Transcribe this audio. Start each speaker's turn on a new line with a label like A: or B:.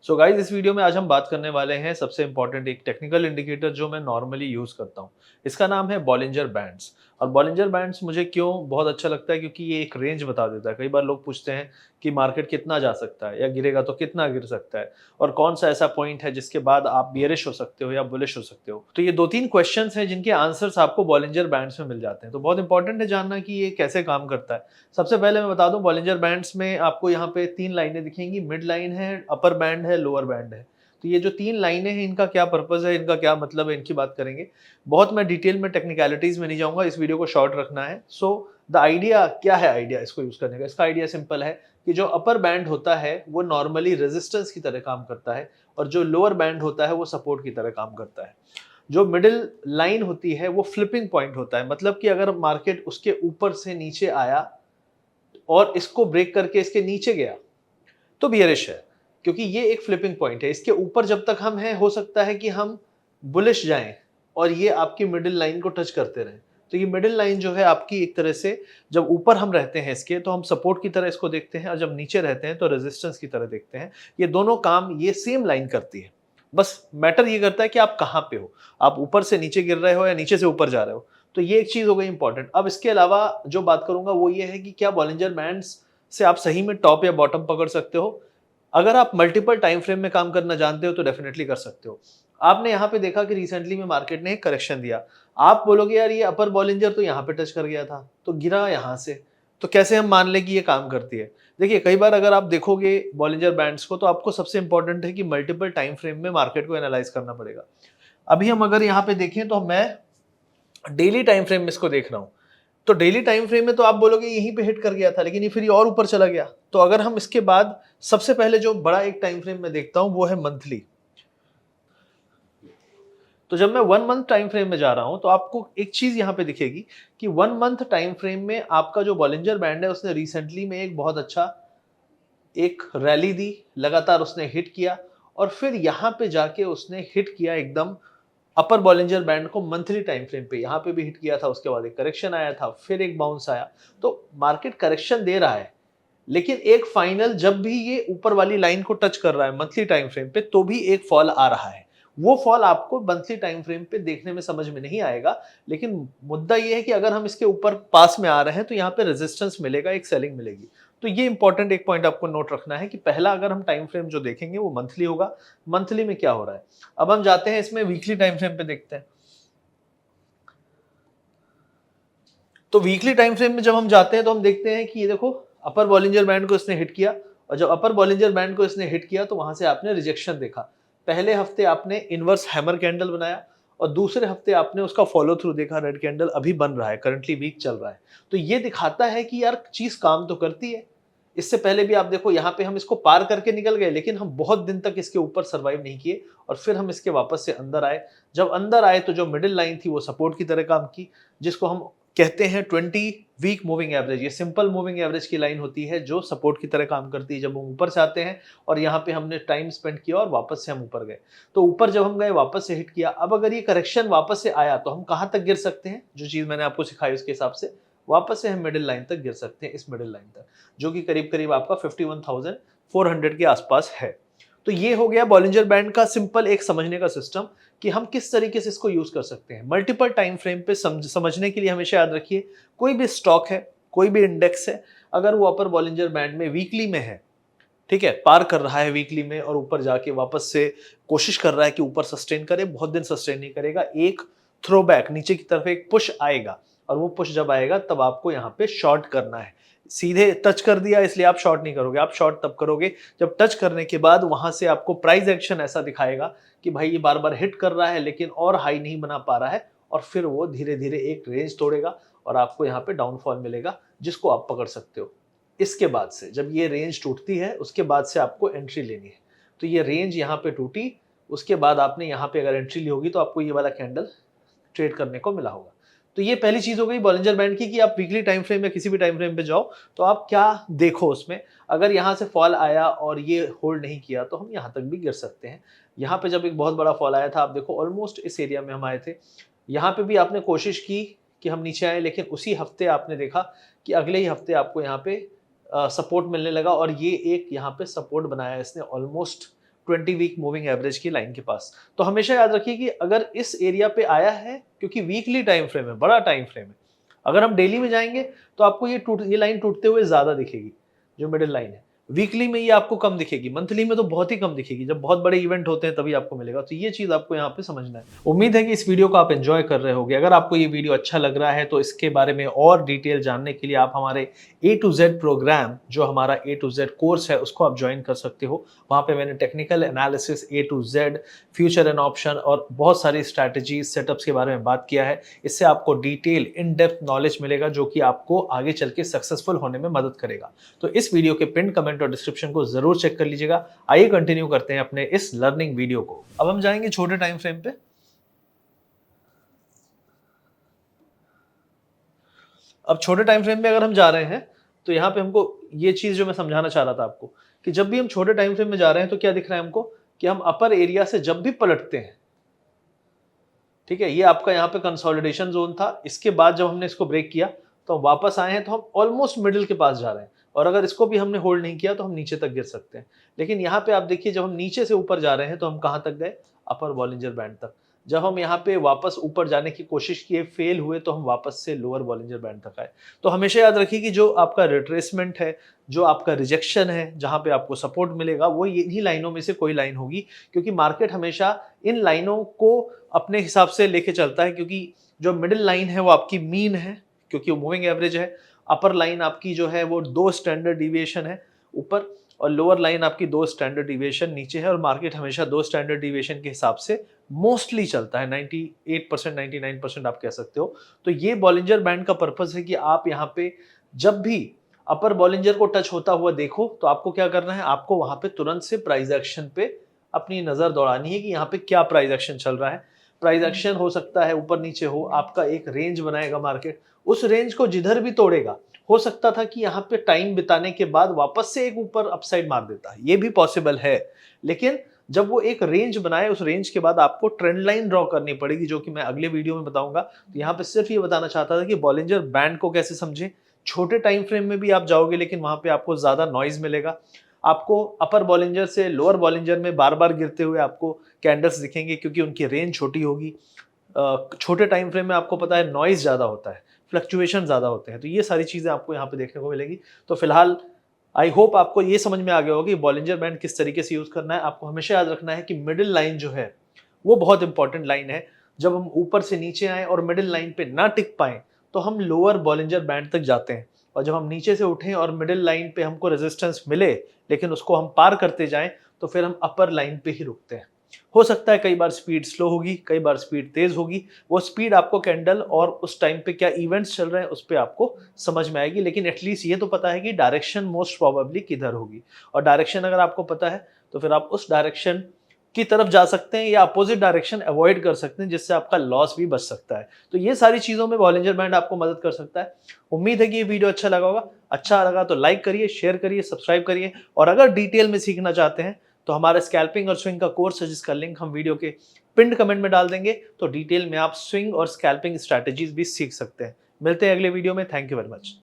A: So guys, इस video में आज हम बात करने वाले हैं सबसे इंपॉर्टेंट एक टेक्निकल इंडिकेटर जो मैं नॉर्मली यूज करता हूं। इसका नाम है बॉलिंजर बैंड्स। और बॉलिंजर बैंड्स मुझे क्यों बहुत अच्छा लगता है, क्योंकि ये एक रेंज बता देता है। कई बार लोग पूछते हैं कि मार्केट कितना जा सकता है या गिरेगा तो कितना गिर सकता है, और कौन सा ऐसा पॉइंट है जिसके बाद आप बियरिश हो सकते हो या बुलिश हो सकते हो। तो ये दो तीन क्वेश्चंस हैं जिनके आंसर्स आपको बॉलिंजर बैंड्स में मिल जाते हैं। तो बहुत इंपॉर्टेंट है जानना कि ये कैसे काम करता है। सबसे पहले मैं बता दूं, बॉलिंजर बैंड्स में आपको यहाँ पे तीन लाइनें दिखेंगी। मिड लाइन है, अपर बैंड है, लोअर बैंड है। तो ये जो तीन लाइनें हैं, इनका क्या पर्पस है, इनका क्या मतलब है, इनकी बात करेंगे। बहुत मैं डिटेल में टेक्निकलिटीज में नहीं जाऊंगा, इस वीडियो को शॉर्ट रखना है। सो द आइडिया क्या है, आइडिया इसको यूज करने का, इसका आइडिया सिंपल है कि जो अपर बैंड होता है वो नॉर्मली रेजिस्टेंस की तरह काम करता है, और जो लोअर बैंड होता है वो सपोर्ट की तरह काम करता है। जो मिडिल लाइन होती है वो फ्लिपिंग पॉइंट होता है, मतलब कि अगर मार्केट उसके ऊपर से नीचे आया और इसको ब्रेक करके इसके नीचे गया तो बियरिश है, क्योंकि ये एक फ्लिपिंग पॉइंट है। इसके ऊपर जब तक हम हैं, हो सकता है कि हम बुलिश जाएं और ये आपकी मिडिल लाइन को टच करते रहें। तो ये मिडिल लाइन जो है आपकी, एक तरह से जब ऊपर हम रहते हैं इसके, तो हम सपोर्ट की तरह इसको देखते हैं, और जब नीचे रहते हैं तो रेजिस्टेंस की तरह देखते हैं। ये दोनों काम ये सेम लाइन करती है। बस मैटर ये करता है कि आप कहाँ पे हो, आप ऊपर से नीचे गिर रहे हो या नीचे से ऊपर जा रहे हो। तो ये एक चीज हो गई इंपॉर्टेंट। अब इसके अलावा जो बात करूंगा वो ये है कि क्या बॉलिंजर बैंड्स से आप सही में टॉप या बॉटम पकड़ सकते हो। अगर आप मल्टीपल टाइम फ्रेम में काम करना जानते हो तो डेफिनेटली कर सकते हो। आपने यहाँ पे देखा कि रिसेंटली में मार्केट ने एक करेक्शन दिया। आप बोलोगे यार ये अपर बॉलिंजर तो यहाँ पे टच कर गया था, तो गिरा यहाँ से, तो कैसे हम मान लें कि ये काम करती है। देखिए, कई बार अगर आप देखोगे बॉलिंजर बैंड्स को, तो आपको सबसे इंपॉर्टेंट है कि मल्टीपल टाइम फ्रेम में मार्केट को एनालाइज करना पड़ेगा। अभी हम अगर यहाँ पे देखें तो मैं डेली टाइम फ्रेम में इसको देख रहा हूँ। तो डेली टाइम फ्रेम में तो आप बोलोगे यहीं पे हिट कर गया था, लेकिन ये फिर ये और ऊपर चला गया। तो अगर हम इसके बाद सबसे पहले जो बड़ा एक टाइम फ्रेम में देखता हूं वो है मंथली। तो जब मैं 1 मंथ टाइम फ्रेम में जा रहा हूं तो आपको एक चीज यहां पे दिखेगी कि 1 मंथ टाइम फ्रेम में आपका जो बॉलिंजर बैंड है उसने रिसेंटली में एक बहुत अच्छा एक रैली दी, लगातार उसने हिट किया, और फिर यहां पे जाके उसने हिट किया एकदम अपर बॉलिंजर बैंड को मंथली टाइम फ्रेम पे। यहां पे भी हिट किया था, उसके बाद एक करेक्शन आया था, फिर एक बाउंस आया। तो मार्केट करेक्शन दे रहा है, लेकिन एक फाइनल जब भी ये ऊपर वाली लाइन को टच कर रहा है मंथली टाइम फ्रेम पे, तो भी एक फॉल आ रहा है। वो फॉल आपको मंथली टाइम फ्रेम पे देखने में समझ में नहीं आएगा, लेकिन मुद्दा ये है कि अगर हम इसके ऊपर पास में आ रहे हैं तो यहाँ पे रेजिस्टेंस मिलेगा, एक सेलिंग मिलेगी। तो ये इंपॉर्टेंट एक पॉइंट आपको नोट रखना है कि पहला अगर हम टाइम फ्रेम जो देखेंगे वो मंथली होगा। मंथली में क्या हो रहा है, अब हम जाते हैं इसमें वीकली टाइम फ्रेम पे देखते हैं। तो वीकली टाइम फ्रेम में जब हम जाते हैं तो हम देखते हैं कि ये देखो, अपर बॉलिंजर बैंड को इसने हिट किया, और जब अपर बॉलिंजर बैंड को इसने हिट किया तो वहां से आपने रिजेक्शन देखा। पहले हफ्ते आपने इनवर्स हैमर कैंडल बनाया, और दूसरे हफ्ते आपने उसका फॉलो थ्रू देखा, रेड कैंडल अभी बन रहा है, करंटली वीक चल रहा है। तो ये दिखाता है कि यार चीज काम तो करती है। इससे पहले भी आप देखो, यहाँ पे हम इसको पार करके निकल गए, लेकिन हम बहुत दिन तक इसके ऊपर सर्वाइव नहीं किए, और फिर हम इसके वापस से अंदर आए। जब अंदर आए तो जो मिडिल लाइन थी वो सपोर्ट की तरह काम की, जिसको हम कहते हैं 20 वीक मूविंग एवरेज। ये सिंपल मूविंग एवरेज की लाइन होती है जो सपोर्ट की तरह काम करती है। जब हम ऊपर से आते हैं और यहाँ पे हमने टाइम स्पेंड किया और वापस से हम ऊपर गए, तो ऊपर जब हम गए वापस से हिट किया। अब अगर ये करेक्शन वापस से आया तो हम कहाँ तक गिर सकते हैं, जो चीज मैंने आपको सिखाई उसके हिसाब से वापस से हम मिडिल लाइन तक गिर सकते हैं, इस मिडिल लाइन तक, जो कि करीब करीब आपका 51,400 के आसपास है। तो ये हो गया बॉलिंजर बैंड का सिंपल एक समझने का सिस्टम कि हम किस तरीके से इसको यूज कर सकते हैं। मल्टीपल टाइम फ्रेम पे समझने के लिए हमेशा याद रखिए, कोई भी स्टॉक है, कोई भी इंडेक्स है, अगर वो अपर बॉलिंजर बैंड में वीकली में है, ठीक है, पार कर रहा है वीकली में, और ऊपर जाके वापस से कोशिश कर रहा है कि ऊपर सस्टेन करे, बहुत दिन सस्टेन नहीं करेगा, एक थ्रोबैक नीचे की तरफ एक पुश आएगा, और वो पुश जब आएगा तब आपको यहाँ पे शॉर्ट करना है। सीधे टच कर दिया इसलिए आप शॉर्ट नहीं करोगे, आप शॉर्ट तब करोगे जब टच करने के बाद वहां से आपको प्राइस एक्शन ऐसा दिखाएगा कि भाई ये बार बार हिट कर रहा है लेकिन और हाई नहीं बना पा रहा है, और फिर वो धीरे धीरे एक रेंज तोड़ेगा और आपको यहाँ पे डाउनफॉल मिलेगा, जिसको आप पकड़ सकते हो। इसके बाद से जब ये रेंज टूटती है उसके बाद से आपको एंट्री लेनी है। तो ये रेंज यहाँ पे टूटी, उसके बाद आपने यहाँ पे अगर एंट्री ली होगी तो आपको ये वाला कैंडल ट्रेड करने को मिला होगा। तो ये पहली चीज हो गई बॉलिंजर बैंड की कि आप वीकली टाइम फ्रेम या किसी भी टाइम फ्रेम पे जाओ तो आप क्या देखो उसमें। अगर यहाँ से फॉल आया और ये होल्ड नहीं किया तो हम यहाँ तक भी गिर सकते हैं। यहाँ पे जब एक बहुत बड़ा फॉल आया था, आप देखो ऑलमोस्ट इस एरिया में हम आए थे, यहाँ पे भी आपने कोशिश की कि हम नीचे आए, लेकिन उसी हफ्ते आपने देखा कि अगले ही हफ्ते आपको यहाँ पे सपोर्ट मिलने लगा, और ये एक यहाँ पे सपोर्ट बनाया इसने ऑलमोस्ट 20 वीक मूविंग एवरेज की लाइन के पास। तो हमेशा याद रखिए कि अगर इस एरिया पे आया है, क्योंकि वीकली टाइम फ्रेम है, बड़ा टाइम फ्रेम है, अगर हम डेली में जाएंगे तो आपको ये लाइन टूटते हुए ज्यादा दिखेगी, जो मिडिल लाइन है। वीकली में ये आपको कम दिखेगी, मंथली में तो बहुत ही कम दिखेगी, जब बहुत बड़े इवेंट होते हैं तभी आपको मिलेगा। तो ये चीज आपको यहाँ पे समझना है। उम्मीद है कि इस वीडियो को आप एंजॉय कर रहे होंगे। अगर आपको ये वीडियो अच्छा लग रहा है तो इसके बारे में और डिटेल जानने के लिए आप हमारे A to Z प्रोग्राम, जो हमारा A to Z कोर्स है, उसको आप ज्वाइन कर सकते हो। वहाँ पे मैंने technical analysis A to Z, future and option और बहुत सारी स्ट्रैटेजीज, सेटअप्स के बारे में बात किया है। इससे आपको डिटेल, इन डेप्थ नॉलेज मिलेगा जो कि आपको आगे चल के सक्सेसफुल होने में मदद करेगा। तो इस वीडियो के पिन कमेंट और डिस्क्रिप्शन को जरूर चेक कर लीजिएगा। आइए कंटिन्यू करते हैं अपने इस लर्निंग वीडियो को। अब हम जाएंगे छोटे टाइम फ्रेम पे। अब छोटे टाइम फ्रेम में अगर हम जा रहे हैं तो यहाँ पे हमको ये चीज जो मैं समझाना चाह रहा था आपको, कि जब भी हम छोटे टाइम फ्रेम में जा रहे हैं तो क्या दिख रहा है हमको, कि हम अपर एरिया से जब भी पलटते हैं, ठीक है, ये आपका यहाँ पे कंसोलिडेशन जोन था, इसके बाद जब हमने इसको ब्रेक किया तो हम वापस आए हैं, तो हम ऑलमोस्ट मिडिल के पास जा रहे हैं, और अगर इसको भी हमने होल्ड नहीं किया तो हम नीचे तक गिर सकते हैं। लेकिन यहाँ पे आप देखिए, जब हम नीचे से ऊपर जा रहे हैं तो हम कहाँ तक गए, अपर बॉलिंजर बैंड तक। जब हम यहाँ पे वापस ऊपर जाने की कोशिश किए, फेल हुए, तो हम वापस से लोअर बॉलिंजर बैंड तक आए। तो हमेशा याद रखिए कि जो आपका रिट्रेसमेंट है, जो आपका रिजेक्शन है, जहाँ पे आपको सपोर्ट मिलेगा, वो इन्हीं लाइनों में से कोई लाइन होगी, क्योंकि मार्केट हमेशा इन लाइनों को अपने हिसाब से लेके चलता है। क्योंकि जो मिडिल लाइन है वो आपकी मीन है, क्योंकि वो मूविंग एवरेज है। अपर लाइन आपकी जो है वो 2 स्टैंडर्ड डिविएशन है ऊपर, और लोअर लाइन आपकी 2 स्टैंडर्ड डिविएशन नीचे है। और मार्केट हमेशा 2 स्टैंडर्ड डिविएशन के हिसाब से मोस्टली चलता है, 98% 99% आप कह सकते हो। तो ये बॉलिंजर बैंड का पर्पस है कि आप यहाँ पे जब भी अपर बॉलिंजर को टच होता हुआ देखो तो आपको क्या करना है, आपको वहां पे तुरंत से प्राइस एक्शन पे अपनी नजर दौड़ानी है कि यहाँ पे क्या प्राइस एक्शन चल रहा है। प्राइस एक्शन हो सकता है ऊपर नीचे हो, आपका एक रेंज बनाएगा मार्केट, उस रेंज को जिधर भी तोड़ेगा, हो सकता था कि यहाँ पे टाइम बिताने के बाद वापस से एक ऊपर अपसाइड मार देता है, ये भी पॉसिबल है। लेकिन जब वो एक रेंज बनाए, उस रेंज के बाद आपको ट्रेंड लाइन ड्रॉ करनी पड़ेगी, जो कि मैं अगले वीडियो में बताऊंगा। तो यहाँ पे सिर्फ ये बताना चाहता था कि बॉलिंजर बैंड को कैसे समझें। छोटे टाइम फ्रेम में भी आप जाओगे, लेकिन वहां पे आपको ज्यादा नॉइज मिलेगा। आपको अपर बॉलिंजर से लोअर बॉलिंजर में बार बार गिरते हुए आपको कैंडल्स दिखेंगे, क्योंकि उनकी रेंज छोटी होगी। छोटे टाइम फ्रेम में आपको पता है नॉइज ज्यादा होता है, फ्लक्चुएशन ज्यादा होते हैं। तो ये सारी चीजें आपको यहाँ पे देखने को मिलेगी। तो फिलहाल आई होप आपको ये समझ में आ गया होगा कि बॉलिंजर बैंड किस तरीके से यूज करना है। आपको हमेशा याद रखना है कि मिडिल लाइन जो है वो बहुत इंपॉर्टेंट लाइन है। जब हम ऊपर से नीचे आए और मिडिल लाइन पे ना टिक पाए तो हम लोअर बॉलिंजर बैंड तक जाते हैं, और जब हम नीचे से उठें और मिडिल लाइन पे हमको रेजिस्टेंस मिले लेकिन उसको हम पार करते जाएं, तो फिर हम अपर लाइन पे ही रुकते हैं। हो सकता है कई बार स्पीड स्लो होगी, कई बार स्पीड तेज होगी। वो स्पीड आपको कैंडल और उस टाइम पे क्या इवेंट्स चल रहे हैं उस पर आपको समझ में आएगी। लेकिन एटलीस्ट ये तो पता है कि डायरेक्शन मोस्ट प्रोबेबली किधर होगी, और डायरेक्शन अगर आपको पता है तो फिर आप उस डायरेक्शन की तरफ जा सकते हैं या अपोजिट डायरेक्शन अवॉइड कर सकते हैं, जिससे आपका लॉस भी बच सकता है। तो ये सारी चीजों में बॉलिंजर बैंड आपको मदद कर सकता है। उम्मीद है कि ये वीडियो अच्छा लगा होगा। अच्छा लगा तो लाइक करिए, शेयर करिए, सब्सक्राइब करिए। और अगर डिटेल में सीखना चाहते हैं तो हमारे स्कैल्पिंग और स्विंग का कोर्स है, जिसका लिंक हम वीडियो के पिन्ड कमेंट में डाल देंगे। तो डिटेल में आप स्विंग और स्कैल्पिंग स्ट्रैटेजीज भी सीख सकते हैं। मिलते हैं अगले वीडियो में। Thank you very much.